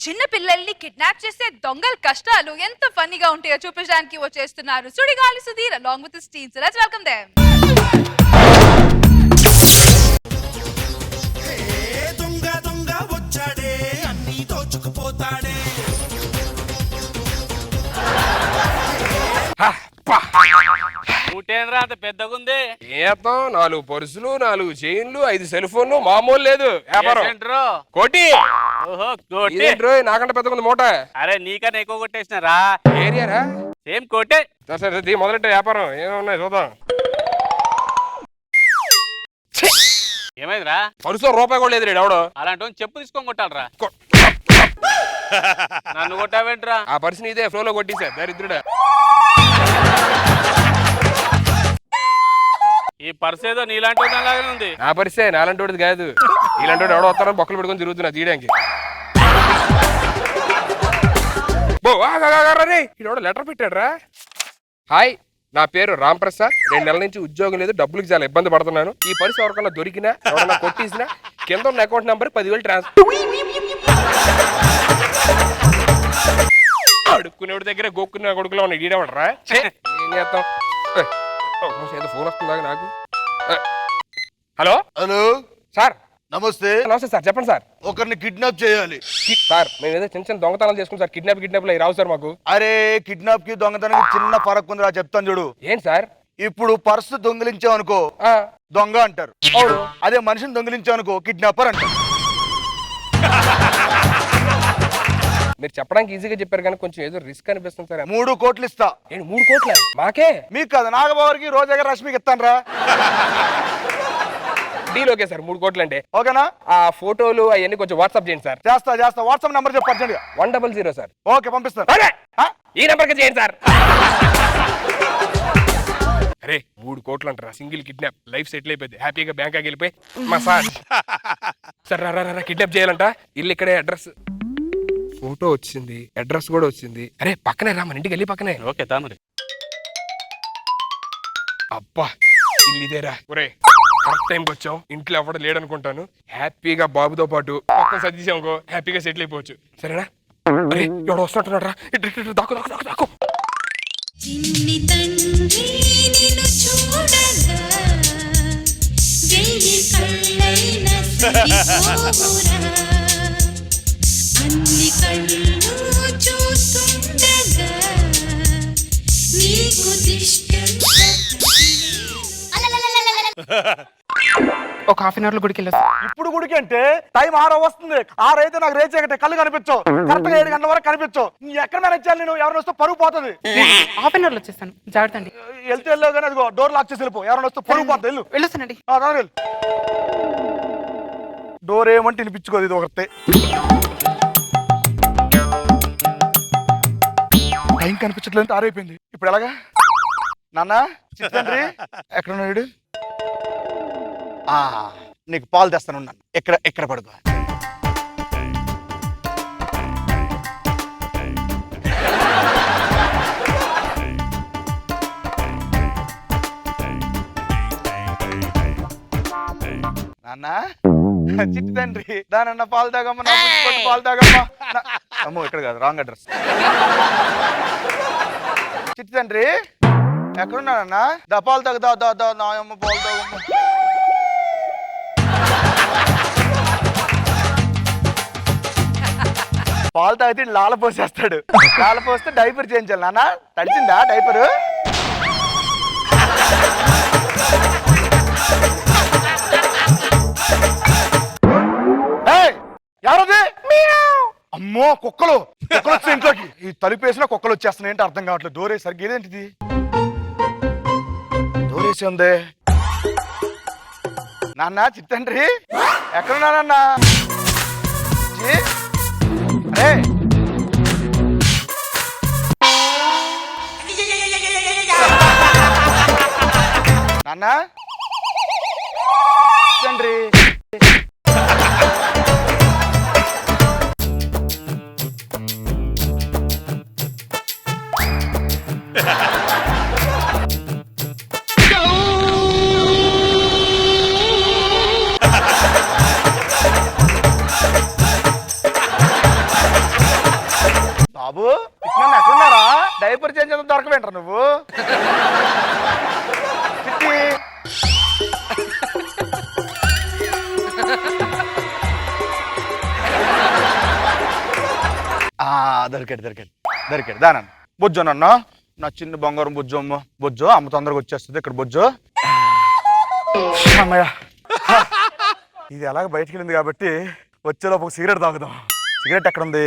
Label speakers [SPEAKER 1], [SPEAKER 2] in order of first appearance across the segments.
[SPEAKER 1] చిన్న పిల్లల్ని కిడ్నాప్ చేసే దొంగల కష్టాలు ఎంత ఫన్నీగా ఉంటాయో చూపించడానికి వచ్చేస్తున్నారు Sudigali Sudheer along with his team. So let's welcome them.
[SPEAKER 2] దొంగ దొంగ వచ్చాడే అన్ని దోచుకుపోతాడే.
[SPEAKER 3] ఊటేనరా అంత పెద్దగుంది.
[SPEAKER 4] ఏతం 4 పర్సులు 4 చైన్లు 5 సెల్ ఫోన్లు మామూలు లేదు వ్యాపారం. కోటి
[SPEAKER 3] ఓహో కోటి
[SPEAKER 4] ఇదేంట్రో నాకంటే పెద్దగుంది మూట.
[SPEAKER 3] అరే నీకన్నా ఎక్కువ కొట్టేసినారా?
[SPEAKER 4] ఏరియారా
[SPEAKER 3] సేమ్ కోటే.
[SPEAKER 4] సరే సరే మొదలెట్టే వ్యాపారం ఏమున్నాయి చూద్దాం.
[SPEAKER 3] ఏమైందిరా?
[SPEAKER 4] పరుసో రూపాయి కూడా లేదు ఎవడో.
[SPEAKER 3] అలాంటి చెప్పు తీసుకొని కొట్టాలరా. నన్ను కొట్టావేంట్రా?
[SPEAKER 4] ఆ పర్సుని ఇదే ఫ్లో లో కొట్టేసా దరిద్రుడా.
[SPEAKER 3] ఈ పర్స్ ఏదో నీలాంటి లాగానే ఉంది.
[SPEAKER 4] నా పరిసే నాలంటోడిది కాదు. ఇలాంటి ఎవడో వస్తారో బొక్కలు పెట్టుకొని తిరుగుతున్నా తీయడానికి. ఇడెవడో లెటర్ పెట్టాడ్రా. హాయ్, నా పేరు రామ్ ప్రసాద్. 2 నెలల నుంచి ఉద్యోగం లేదు, డబ్బులకి చాలా ఇబ్బంది పడుతున్నాను. ఈ పరిస్థితి ఎవరికన్నా దొరికినా ఎవరన్నా కొట్టేసినా కింద ఉన్న అకౌంట్ నెంబర్ 10,000 ట్రాన్స్ఫర్. అడుక్కునేవాడి దగ్గర గోక్కునే కొడుకులో ఉన్న ఈడవడరా. ఏం చేస్తాం? ఏదో ఫోన్ వస్తుందా నాకు. Hello
[SPEAKER 5] hello
[SPEAKER 4] sir.
[SPEAKER 5] నమస్తే.
[SPEAKER 4] నమస్తే సార్, చెప్పండి సార్.
[SPEAKER 5] ఒకరిని కిడ్నాప్ చేయాలి
[SPEAKER 4] సార్. మేము ఏదో చిన్న చిన్న దొంగతనాలు చేసుకుని సార్. కిడ్నాప్ రావు సార్ మాకు.
[SPEAKER 5] అరే కిడ్నాప్ కి దొంగతనానికి చిన్న ఫరక్ ఉందిరా, చెప్తాను చూడు.
[SPEAKER 4] ఏంటి సార్?
[SPEAKER 5] ఇప్పుడు పర్సు దొంగిలించావు అనుకో దొంగ అంటారు.
[SPEAKER 4] అవును.
[SPEAKER 5] అదే మనిషిని దొంగిలించావు అనుకో కిడ్నాపర్ అంటారు.
[SPEAKER 4] మీరు చెప్పడానికి ఈజీగా చెప్పారు కానీ కొంచెం ఏదో రిస్క్ అనిపిస్తుంది సార్.
[SPEAKER 5] 3 కోట్లు ఇస్తా.
[SPEAKER 4] ఏంటి 3 కోట్ల? మాకే?
[SPEAKER 5] మీకు కాదు, నాగబాబుకి రోజా రష్మికి ఇస్తాను రా.
[SPEAKER 4] Deal okay sir. 3 కోట్లు అంటే
[SPEAKER 5] ఓకేనా?
[SPEAKER 4] ఆ ఫోటోలు అవన్నీ కొంచెం వాట్సాప్ చేయండి సార్.
[SPEAKER 5] చేస్తా. వాట్సాప్ నెంబర్ చెప్పు అర్జెంట్ గా.
[SPEAKER 4] 100 సార్.
[SPEAKER 5] ఓకే పంపిస్తాను.
[SPEAKER 4] ఈ నెంబర్ కి చేయండి సార్. అరే 3 కోట్లు అంటారా? సింగిల్ కిడ్నాప్, లైఫ్ సెటిల్ అయిపోయింది. హ్యాపీగా బ్యాంకాకి వెళ్ళిపోయి మసాజ్. సార్ రా కిడ్నాప్ చేయాలంట. ఇల్లు ఇక్కడే, అడ్రస్ ఫోటో వచ్చింది, అడ్రస్ కూడా వచ్చింది. అరే పక్కనే రా, మన ఇంటికి వెళ్ళి పక్కనే.
[SPEAKER 3] ఓకే తామరి.
[SPEAKER 4] అబ్బా ఇల్లు ఇదేరా. ఒరే కరెక్ట్ టైంకి వచ్చాం. ఇంట్లో ఎవడ లేడనుకుంటాను. హ్యాపీగా బాబుతో పాటు పక్కన సర్దిసాంకో హ్యాపీగా సెటిల్ అయిపోవచ్చు. సరేనా? అరే ఎవడో వస్తున్నట్టున్నాడు రా. దాకు.
[SPEAKER 6] చిన్ని తండ్రి నిన్ను చూడగా వెయ్యి కళ్ళైన సరిపోవురా, అన్ని కళ్ళు చూస్తుండగా నీకు
[SPEAKER 7] ఒక హాఫ్ అన్ అవర్ లో గుడికి వెళ్ళొస్తా.
[SPEAKER 5] ఇప్పుడు గుడికి అంటే టైం 6 వస్తుంది. 6 అయితే నాకు రేచే కళ్ళు కనిపించవు. కరెక్ట్ గా 7 గంటల వరకు కనిపించవు. ఎక్కడ మేనేజ్ చేయాలి? నేను ఎవరైనా వస్తే పరుగు పోతుంది.
[SPEAKER 7] హాఫ్ అన్ అవర్ లో వచ్చేస్తాను, జాగ్రత్త అండి.
[SPEAKER 5] వెళ్తే వెళ్ళావు కానీ అదిగో డోర్ లాక్ చేసి వెళ్ళిపో. ఎవరైనా వస్తే పరుగు పోతుంది. వెళ్ళు.
[SPEAKER 7] వెళ్ళొస్తానండి.
[SPEAKER 5] డోర్ ఏమంటే వినిపించుకోదు. ఇది ఒకటే టైం కనిపించట్లేదు. 6 అయిపోయింది. ఇప్పుడు ఎలాగా? నాన్న చిత్తండ్రి ఎక్కడున్నాడు? నీకు పాలు తెస్తాను. ఎక్కడ పడుకో. నాన్న చిట్టి తండ్రి దానన్న పాలు తాగమ్మా. పాలు తాగమ్మా. అమ్మో ఇక్కడ కాదు, రాంగ్ అడ్రస్. చిట్టి తండ్రి ఎక్కడున్నానన్నా? దా పాలు తాగు. దా నాయమ్మ పాలు తాగమ్మ. పాలు తాగితే లాల పోసేస్తాడు. లాల పోస్తే డైపర్ చేయించాలి. నాన్న తడిచిందా డైపరు? ఎవరది? అమ్మో కుక్కలు వచ్చి ఇంట్లోకి. ఈ తలుపు వేసినా కుక్కలు వచ్చేస్తున్నాయి. ఏంటి అర్థం కావట్లేదు. డోర్ వేసి సరిగ్గా ఏదేంటిది? డోర్ వేసి ఉంది. నాన్న చిత్తండ్రి ఎక్కడున్నానన్నా? అరే నాన్న తండ్రి బాబు ఇట్లా ఎక్కడున్నారా? డైపర్ చేంజ్ చేద్దాం దొరకవేంటారు నువ్వు? చిట్టి. దొరికాడు దానన్న బొజ్జోనన్నా, నా చిన్న బంగారం బొజ్జమ్మ. బొజ్జో అమ్మ తొందరగా వచ్చేస్తుంది. ఇక్కడ బొజ్జో. అమ్మయ్య, ఇది ఎలాగ బయటికి వెళ్ళింది కాబట్టి వచ్చేలోపు ఒక సిగరెట్ తాగుదాం. సిగరెట్ ఎక్కడ ఉంది?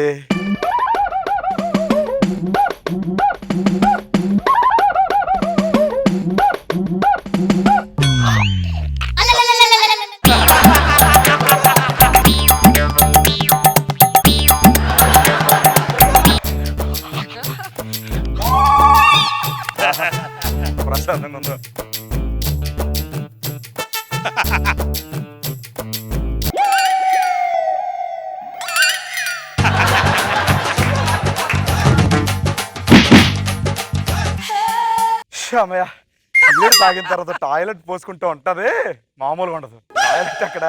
[SPEAKER 5] ప్రశాంతంగా ఉందో. అమ్మయ్య, సిగరెట్ తాగిన తర్వాత టాయిలెట్ పోసుకుంటూ ఉంటది, మామూలుగా ఉండదు. టాయిలెట్ అక్కడ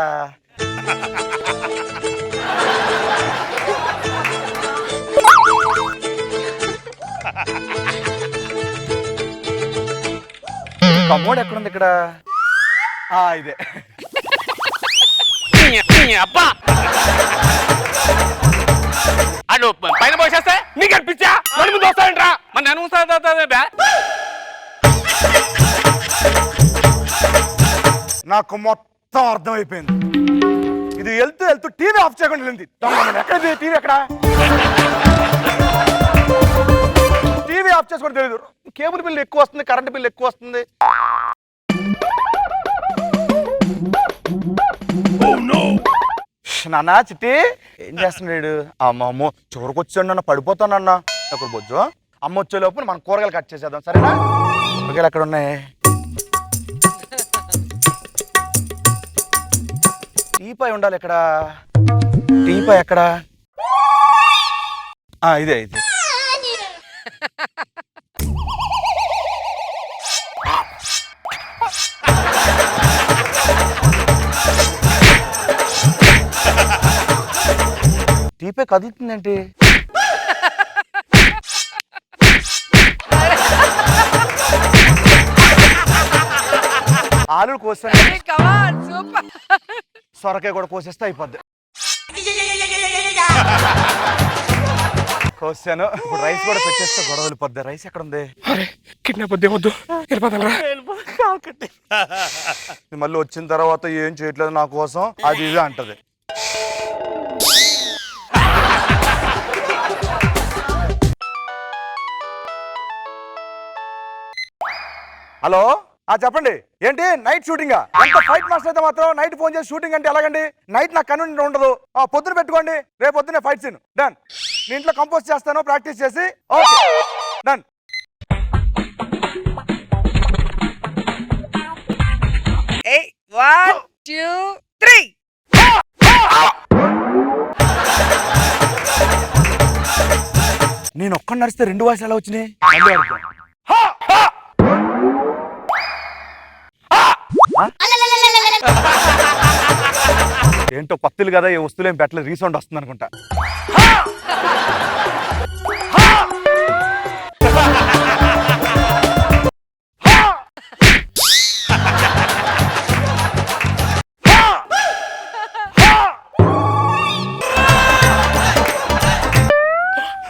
[SPEAKER 5] కమ్మోడు ఎక్కడుంది? ఇక్కడ ఇదే.
[SPEAKER 3] అబ్బా అడు పైన పోసేస్తే
[SPEAKER 4] నీకు అనిపించా నడుము దోస్తాయంట్రా?
[SPEAKER 3] మన నన్ను బ్యా
[SPEAKER 5] నాకు మొత్తం అర్థమైపోయింది. ఇది వెళ్తూ టీవీ ఆఫ్ చేయకుండా వెళ్ళింది. ఎక్కడ టీవీ? ఎక్కడ టీవీ ఆఫ్ చేసుకోవడం తెలియదు. కేబుల్ బిల్ ఎక్కువ వస్తుంది, కరెంట్ బిల్ ఎక్కువ వస్తుంది. నాన్న చిట్టి ఏం చేస్తున్నాడు? అమ్మో చివరికి వచ్చాడు నాన్న, పడిపోతానన్నా. అక్కడ బొజ్జు అమ్మ వచ్చే లోపు మనం కూరగాయలు కట్ చేసేద్దాం, సరేనా? కూరగాయలు ఎక్కడ ఉన్నాయి? టీపాయ్ ఉండాలి. ఎక్కడ టీపాయ్? ఎక్కడ? ఇదే ఇది. టీపే కదులుతుందేంటి? ఆలు కోసాను, సొరకాయ కూడా కోసేస్తే అయిపోద్ది. కోసాను, ఇప్పుడు రైస్ కూడా పెట్టేస్తే గొడవ వెళ్ళిపోద్ది. రైస్ ఎక్కడ ఉంది?
[SPEAKER 4] కిడ్నాప్ వద్దే వద్దు, వెళ్ళిపోతాను.
[SPEAKER 5] మళ్ళీ వచ్చిన తర్వాత ఏం చేయట్లేదు నా కోసం, అది ఇది అంటది. హలో, చెప్పండి. ఏంటి నైట్ షూటింగా? ఎంత ఫైట్ మాస్టర్ అయితే మాత్రం నైట్ ఫోన్ చేసి షూటింగ్ అంటే ఎలాగండి? నైట్ నాకు కన్వీనియంట్ ఉండదు. పొద్దున పెట్టుకోండి, రేపు పొద్దున్నే ఫైట్ సీన్ డన్. నేను ఇంట్లో కంపోజ్ చేస్తాను ప్రాక్టీస్ చేసి. Okay done.
[SPEAKER 8] One, two, three.
[SPEAKER 5] నేను ఒక్కడిని నడిస్తే 2 వాయిస్ ఎలా వచ్చినాయి? ఏంటో పత్తులు కదా, ఏ వస్తువులు ఏం పెట్టలేదు, రీసౌండ్ వస్తుంది అనుకుంటా.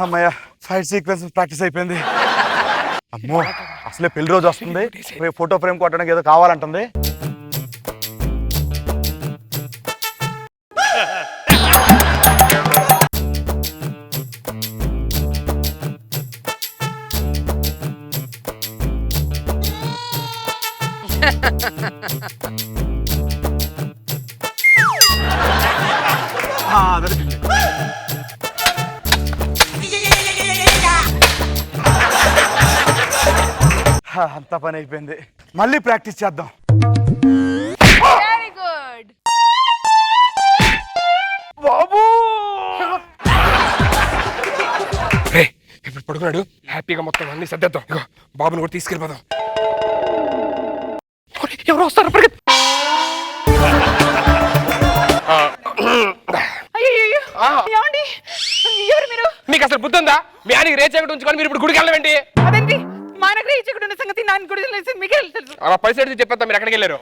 [SPEAKER 5] అమ్మయ్య, ఫైట్ సీక్వెన్స్ ప్రాక్టీస్ అయిపోయింది. అమ్మో, అసలే పెళ్లి రోజు వస్తుంది. ఫోటో ఫ్రేమ్ కొట్టడానికి ఏదో కావాలంటుంది. అంత పని అయిపోయింది. మళ్ళీ ప్రాక్టీస్ చేద్దాం.
[SPEAKER 1] వెరీ గుడ్
[SPEAKER 5] బాబు.
[SPEAKER 4] ఇప్పుడు పడుకున్నాడు, హ్యాపీగా మొత్తం అన్ని సర్దేద్దాం. ఇగో బాబుని కూడా తీసుకెళ్ళిపోదాం. ఎవరు వస్తారు?
[SPEAKER 7] అయ్యో ఏమండి? ఎవరు మీరు?
[SPEAKER 4] మీకు అసలు బుద్ధి ఉందా? మీ ఆయనకి రేచకటి ఉంచుకొని మీరు ఇప్పుడు గుడికి వెళ్ళవేంటి?
[SPEAKER 7] అదేంటి మా దగ్గర ఈ చిక్కుడు ఉన్న సంగతి నాన్న కూడా తెలిసి మీకే తెలుసు.
[SPEAKER 4] అలా పైసలు అడిగి చెప్పేస్తా, మీరు ఎక్కడికి వెళ్ళారు?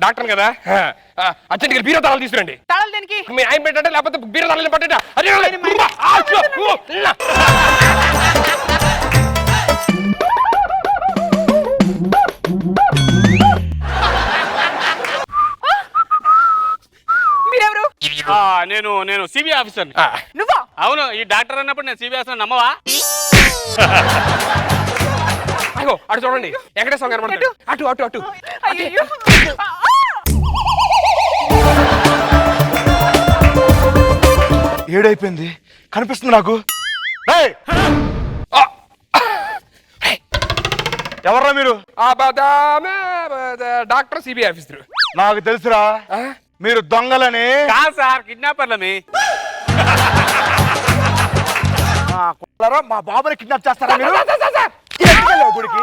[SPEAKER 4] డాక్టర్ కదా, అర్జెంట్ గా బీరో తాళాలు తీసుకురండి.
[SPEAKER 7] తాళాలు దేనికి?
[SPEAKER 4] మీ ఆయన పెట్టండి, లేకపోతే బీరో తాళాలు పట్టండి.
[SPEAKER 7] మీరెవరు?
[SPEAKER 3] నేను సిబిఐ ఆఫీసర్.
[SPEAKER 7] నువ్వా?
[SPEAKER 3] అవును, ఈ డాక్టర్ అన్నప్పుడు నేను సిబిఐ ఆఫీసర్ నమ్మవా?
[SPEAKER 4] అగో అటు చూడండి, వెంకటేశ్వర గారు కనబడతాడు. అటు అటు అటు
[SPEAKER 7] అయ్యయ్యో.
[SPEAKER 5] ఏడైపోయింది కనిపిస్తుంది నాకు. ఎవర్రా మీరు?
[SPEAKER 4] Doctor CBI officer.
[SPEAKER 5] నాకు తెలుసురా మీరు దొంగలని.
[SPEAKER 3] కాదు సార్, కిడ్నాపర్లమే.
[SPEAKER 5] మా బాబుని కిడ్నాప్ చేస్తారా మీరు? ఎందుకు వెళ్ళావు గుడికి?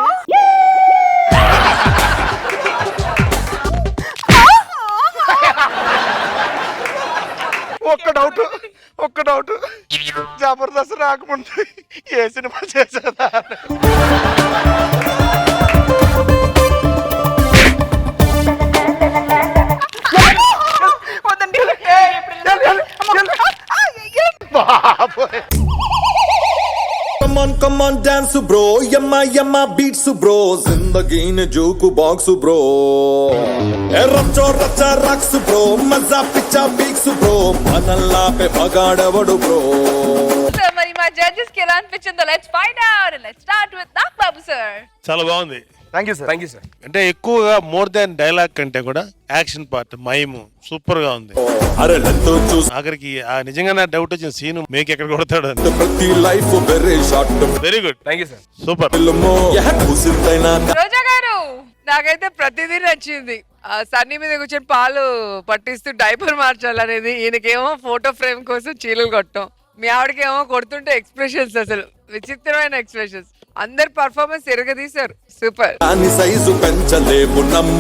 [SPEAKER 5] ఒక్క డౌట్ జబర్దస్త్ రాకముందు ఏ సినిమా చేసేదా?
[SPEAKER 7] వద్దండి.
[SPEAKER 8] Come on dance bro, yamma beats bro, జిందగీని జోకు బాక్స్ బ్రో, రచ్చో రచ్చ రక్స్ బ్రో, మజా పిచ్చా పీక్స్ బ్రో, మనల్లా పే పగాడవడు బ్రో.
[SPEAKER 1] మరి మా జడ్జెస్ కి ఎలా అనిపించిందో let's find out. Let's start with Nagababu sir.
[SPEAKER 9] చాలా బాగుంది.
[SPEAKER 5] Thank you sir.
[SPEAKER 4] Thank you sir.
[SPEAKER 9] అంటే ఎక్కువగా మోర్ దాన్ డైలాగ్ కంటే కూడా యాక్షన్ పార్ట్ మైము సూపర్ గా ఉంది.
[SPEAKER 8] అరే లెంతో చూసి
[SPEAKER 9] ఆఖరికి నిజంగా నా డౌట్ వచ్చిన సీన్ మేక్ ఎక్కడ కొడతాడు అని.
[SPEAKER 8] ప్రతి life very short.
[SPEAKER 9] Very good,
[SPEAKER 4] thank you sir.
[SPEAKER 9] Super.
[SPEAKER 8] ఫిల్మో కూసిందైనా
[SPEAKER 1] రోజా గారు.
[SPEAKER 10] నాకైతే ప్రతిదీ నచ్చింది. సన్నీ మీద కూర్చొని పాలు పట్టిస్తూ డైపర్ మార్చాలనేది, ఈయనకేమో ఫోటో ఫ్రేమ్ కోసం చీలలు కొట్టం, మీ ఆవిడకేమో కొడుతుంటే ఎక్స్ప్రెషన్స్ అసలు విచిత్రమైన ఎక్స్ప్రెషన్స్. అందరు పర్ఫార్మెన్స్ ఎరగదీశారు. సూపర్.
[SPEAKER 8] సైజు పెంచలేము నమ్ము.